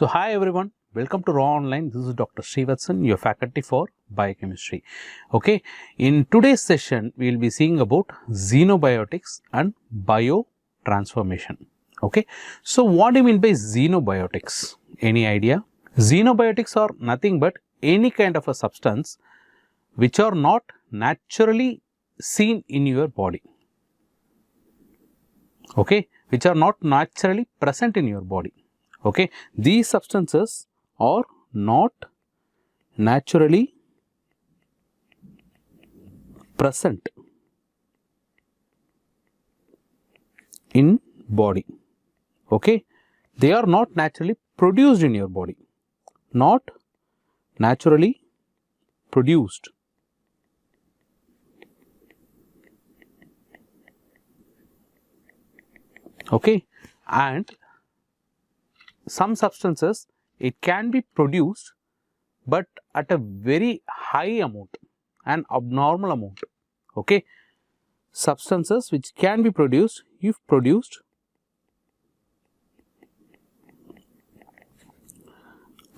So, hi everyone, welcome to Raaonline. This is Dr. Srivatsan, your faculty for biochemistry. Okay, in today's session, we will be seeing about xenobiotics and biotransformation. Okay, so what do you mean by xenobiotics? Any idea? Xenobiotics are nothing but any kind of a substance which are not naturally seen in your body. Okay, which are not naturally present in your body. Okay, these substances are not naturally present in body. Okay, they are not naturally produced in your body, not naturally produced. Okay, and some substances it can be produced but at a very high amount, an abnormal amount. Okay, substances which can be produced if produced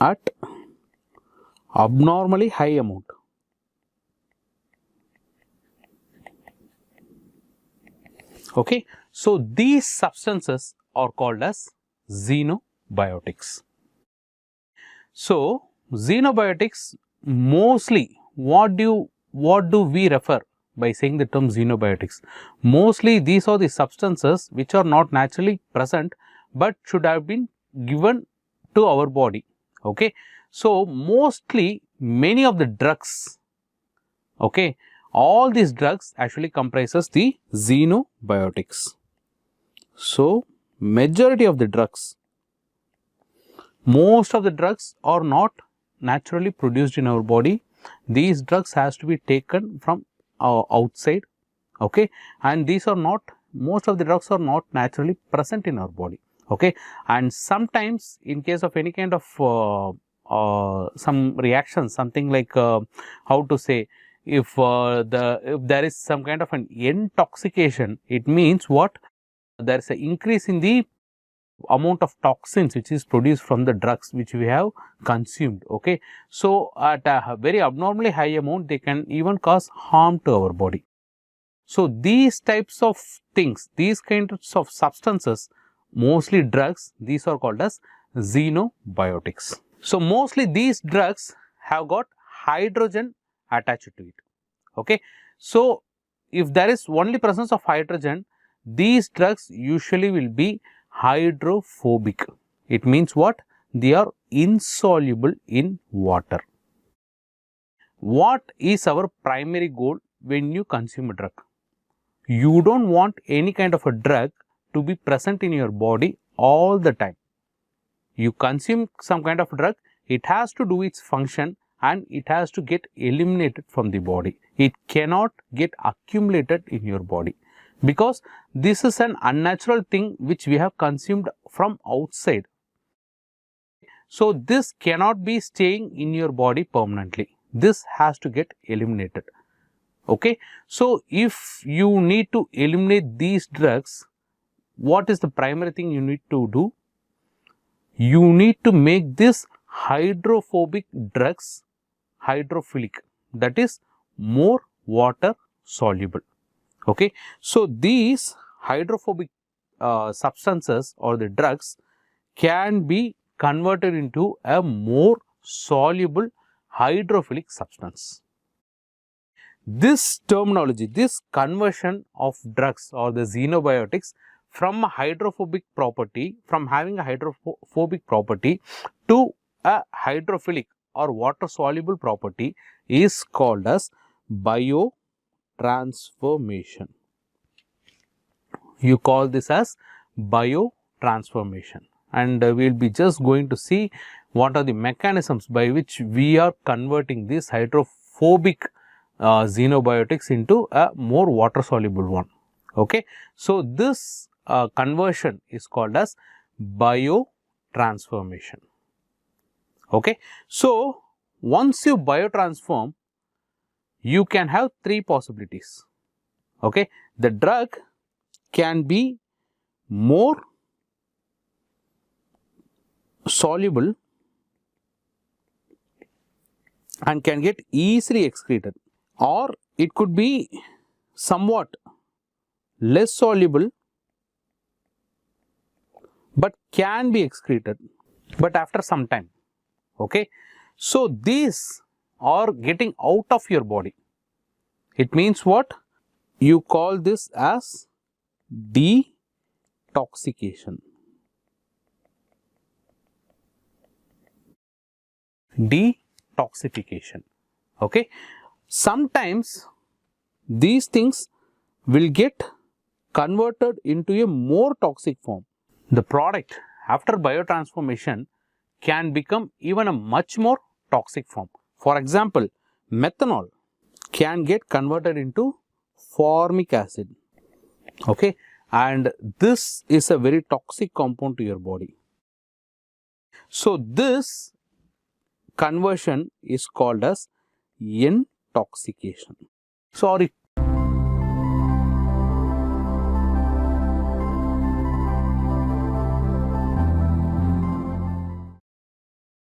at abnormally high amount. Okay, so these substances are called as xenobiotics. So, xenobiotics mostly what do we refer by saying the term xenobiotics? Mostly these are the substances which are not naturally present but should have been given to our body. Okay, so mostly many of the drugs, okay, all these drugs actually comprises the xenobiotics. So, majority of the drugs, most of the drugs are not naturally produced in our body. These drugs has to be taken from outside, okay, and these are not, most of the drugs are not naturally present in our body, okay, and sometimes in case of any kind of some reactions, something like how to say, if there is some kind of an intoxication, it means what? There is an increase in the amount of toxins which is produced from the drugs which we have consumed. Okay, so at a very abnormally high amount, they can even cause harm to our body. So these types of things, these kinds of substances, mostly drugs, these are called as xenobiotics. So mostly these drugs have got hydrogen attached to it. Okay, so if there is only presence of hydrogen, these drugs usually will be hydrophobic. It means what? They are insoluble in water. What is our primary goal when you consume a drug? You don't want any kind of a drug to be present in your body all the time. You consume some kind of drug, it has to do its function and it has to get eliminated from the body. It cannot get accumulated in your body, because this is an unnatural thing which we have consumed from outside. So this cannot be staying in your body permanently. This has to get eliminated. Okay, so if you need to eliminate these drugs, what is the primary thing you need to do? You need to make this hydrophobic drugs hydrophilic, that is more water soluble. Okay, so these hydrophobic substances or the drugs can be converted into a more soluble hydrophilic substance. This terminology, this conversion of drugs or the xenobiotics from a hydrophobic property, from having a hydrophobic property to a hydrophilic or water soluble property is called as biotransformation. You call this as biotransformation, and we will be just going to see what are the mechanisms by which we are converting this hydrophobic xenobiotics into a more water soluble one. Okay, so this conversion is called as biotransformation. Okay, so once you biotransform, you can have three possibilities. Okay, the drug can be more soluble and can get easily excreted, or it could be somewhat less soluble but can be excreted, but after some time. Okay, so these are getting out of your body. It means what? You call this as detoxification. Detoxification. Okay, sometimes these things will get converted into a more toxic form. The product after biotransformation can become even a much more toxic form. For example, methanol can get converted into formic acid. Okay, and this is a very toxic compound to your body. So this conversion is called as intoxication. So our